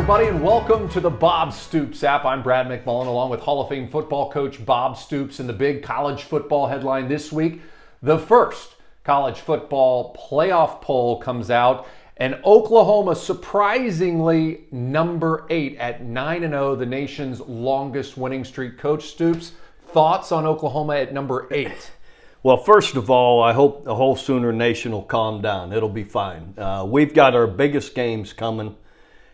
everybody, and welcome to the Bob Stoops app. I'm Brad McMullen, along with Hall of Fame football coach Bob Stoops, and the big college football headline this week. The first college football playoff poll comes out, and Oklahoma surprisingly number 8 at 9-0, the nation's longest winning streak. Coach Stoops, thoughts on Oklahoma at number 8? Well, first of all, I hope the whole Sooner Nation will calm down. It'll be fine. We've got our biggest games coming.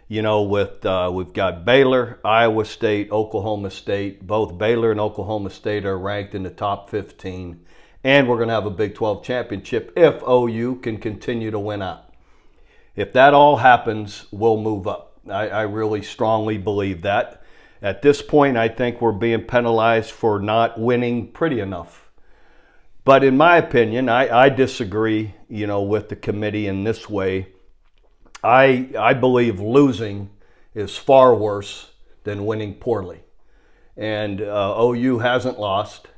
You know, we've got Baylor, Iowa State, Oklahoma State. Both Baylor and Oklahoma State are ranked in the top 15. And we're going to have a Big 12 championship if OU can continue to win out. If that all happens, we'll move up. I really strongly believe that. At this point, I think we're being penalized for not winning pretty enough. But in my opinion, I disagree, with the committee in this way. I believe losing is far worse than winning poorly. And OU hasn't lost.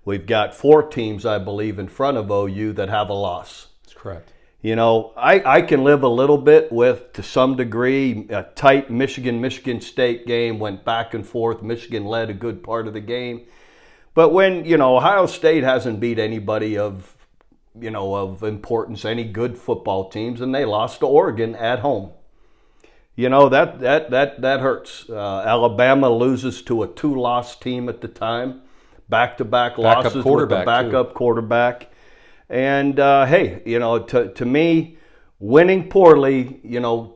We've got 4 teams, I believe, in front of OU that have a loss. That's correct. I can live a little bit with, to some degree, a tight Michigan State game, went back and forth. Michigan led a good part of the game. But when, Ohio State hasn't beat anybody of importance, any good football teams, and they lost to Oregon at home. That hurts. Alabama loses to a 2-loss team at the time, back-to-back losses with the backup quarterback. And to me, winning poorly,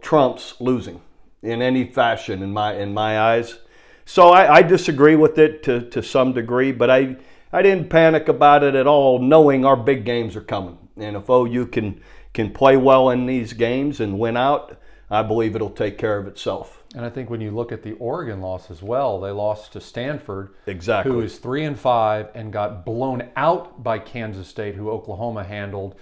trumps losing in any fashion in my eyes. So I disagree with it to some degree, but I didn't panic about it at all, knowing our big games are coming. And if OU can play well in these games and win out, I believe it'll take care of itself. And I think when you look at the Oregon loss as well, they lost to Stanford, exactly, who is 3-5 and got blown out by Kansas State, who Oklahoma handled.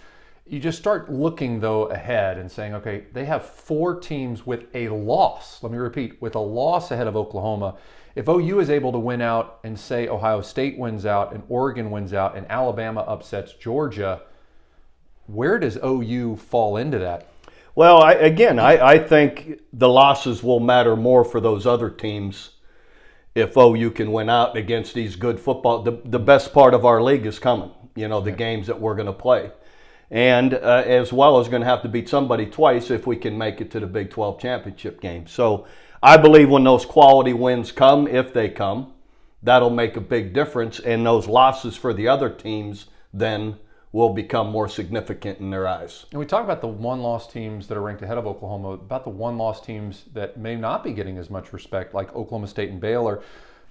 You just start looking, though, ahead and saying, okay, they have 4 teams with a loss. Let me repeat, with a loss ahead of Oklahoma. If OU is able to win out and say Ohio State wins out and Oregon wins out and Alabama upsets Georgia, where does OU fall into that? Well, I think the losses will matter more for those other teams if OU can win out against these good football. The best part of our league is coming, the games that we're going to play. And as well as going to have to beat somebody twice if we can make it to the Big 12 championship game. So I believe when those quality wins come, if they come, that'll make a big difference. And those losses for the other teams then will become more significant in their eyes. And we talk about the one-loss teams that are ranked ahead of Oklahoma, about the one-loss teams that may not be getting as much respect, like Oklahoma State and Baylor.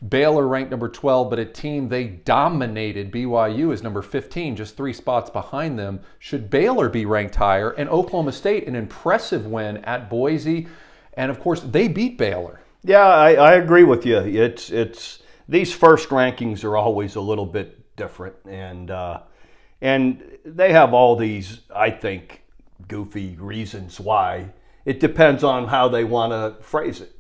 Baylor ranked number 12, but a team they dominated, BYU, is number 15, just 3 spots behind them. Should Baylor be ranked higher? And Oklahoma State, an impressive win at Boise. And, of course, they beat Baylor. Yeah, I agree with you. It's these first rankings are always a little bit different. And they have all these, I think, goofy reasons why. It depends on how they want to phrase it.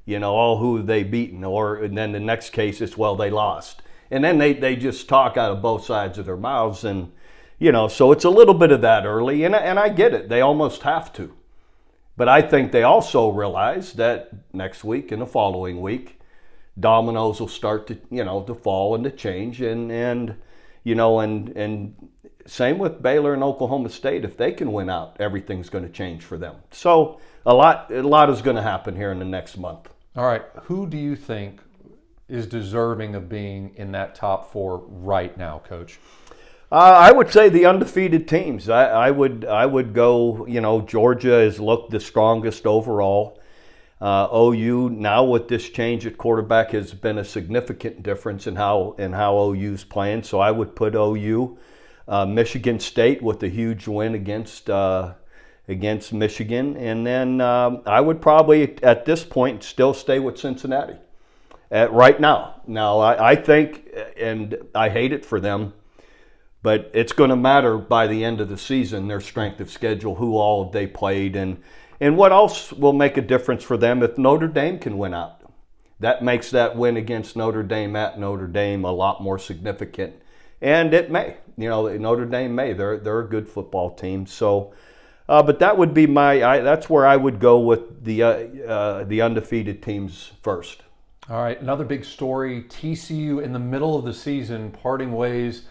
Who they beaten, and then the next case is, well, they lost. And then they just talk out of both sides of their mouths. And, so it's a little bit of that early. And I get it. They almost have to. But I think they also realize that next week and the following week, dominoes will start to fall and to change. And same with Baylor and Oklahoma State. If they can win out, everything's going to change for them. So a lot is going to happen here in the next month. All right. Who do you think is deserving of being in that top 4 right now, Coach? I would say the undefeated teams. I would go, Georgia has looked the strongest overall. OU, now with this change at quarterback, has been a significant difference in how OU's playing. So I would put OU. Michigan State with a huge win against Michigan. And then I would probably, at this point, still stay with Cincinnati right now. Now, I think, and I hate it for them, but it's going to matter by the end of the season, their strength of schedule, who all they played, and what else will make a difference for them if Notre Dame can win out. That makes that win against Notre Dame at Notre Dame a lot more significant. And it may. Notre Dame may. They're a good football team. So But that would be that's where I would go with the undefeated teams first. All right, another big story, TCU in the middle of the season parting ways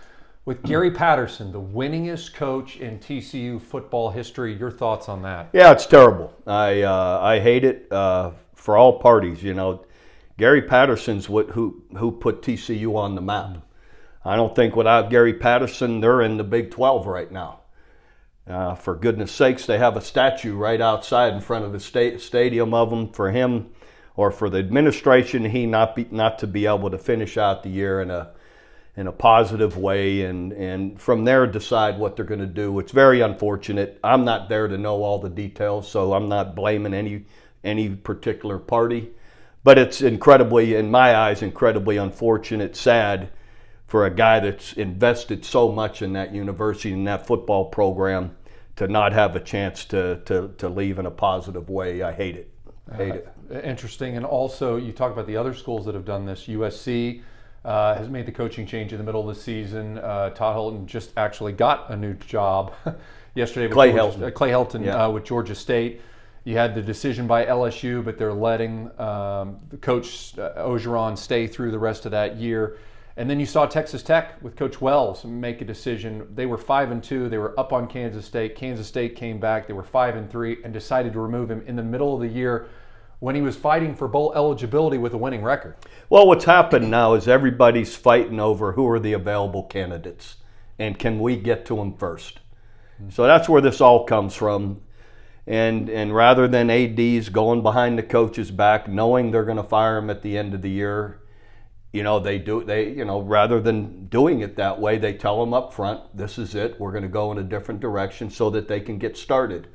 with Gary Patterson, the winningest coach in TCU football history. Your thoughts on that? Yeah, it's terrible. I hate it for all parties. Gary Patterson's who put TCU on the map. I don't think without Gary Patterson, they're in the Big 12 right now. For goodness sakes, they have a statue right outside in front of the stadium of him for him, or for the administration, not to be able to finish out the year in a positive way, and from there decide what they're going to do. It's very unfortunate. I'm not there to know all the details, so I'm not blaming any particular party. But it's incredibly, in my eyes, incredibly unfortunate, sad for a guy that's invested so much in that university and that football program to not have a chance to leave in a positive way. I hate it. Hate it. Interesting. And also, you talk about the other schools that have done this. USC has made the coaching change in the middle of the season. Todd Helton just actually got a new job yesterday. Clay Helton with Georgia State. You had the decision by LSU, but they're letting the coach Orgeron stay through the rest of that year. And then you saw Texas Tech with Coach Wells make a decision. They were 5-2. They were up on Kansas State. Kansas State came back. They were 5-3 and decided to remove him in the middle of the year when he was fighting for bowl eligibility with a winning record. Well, what's happened now is everybody's fighting over who are the available candidates and can we get to them first. So that's where this all comes from. And rather than ADs going behind the coach's back, knowing they're going to fire him at the end of the year, rather than doing it that way, they tell them up front, this is it, we're going to go in a different direction so that they can get started.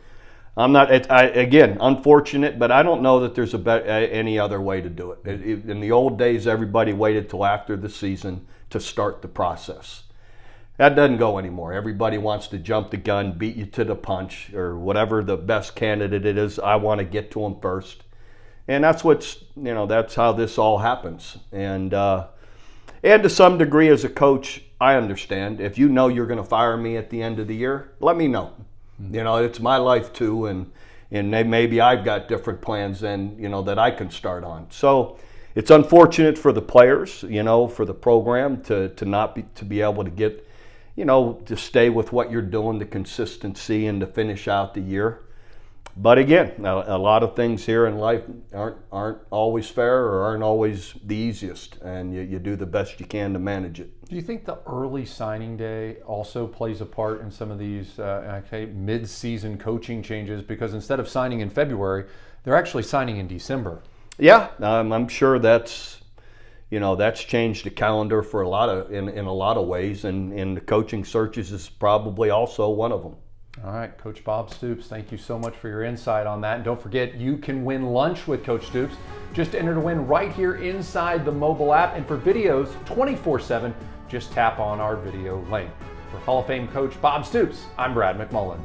Again, unfortunate, but I don't know that there's any other way to do it. In the old days, everybody waited till after the season to start the process. That doesn't go anymore. Everybody wants to jump the gun, beat you to the punch, or whatever the best candidate it is. I want to get to them first. And that's that's how this all happens. And to some degree, as a coach, I understand. If you know you're going to fire me at the end of the year, let me know. It's my life too, and maybe I've got different plans than that I can start on. So it's unfortunate for the players, for the program to be able to get, to stay with what you're doing, the consistency, and to finish out the year. But again, a lot of things here in life aren't always fair or aren't always the easiest, and you do the best you can to manage it. Do you think the early signing day also plays a part in some of these mid-season coaching changes? Because instead of signing in February, they're actually signing in December. Yeah, I'm sure that's changed the calendar for in a lot of ways, and the coaching searches is probably also one of them. All right, Coach Bob Stoops, thank you so much for your insight on that. And don't forget, you can win lunch with Coach Stoops. Just enter to win right here inside the mobile app. And for videos 24/7, just tap on our video link. For Hall of Fame coach Bob Stoops, I'm Brad McMullen.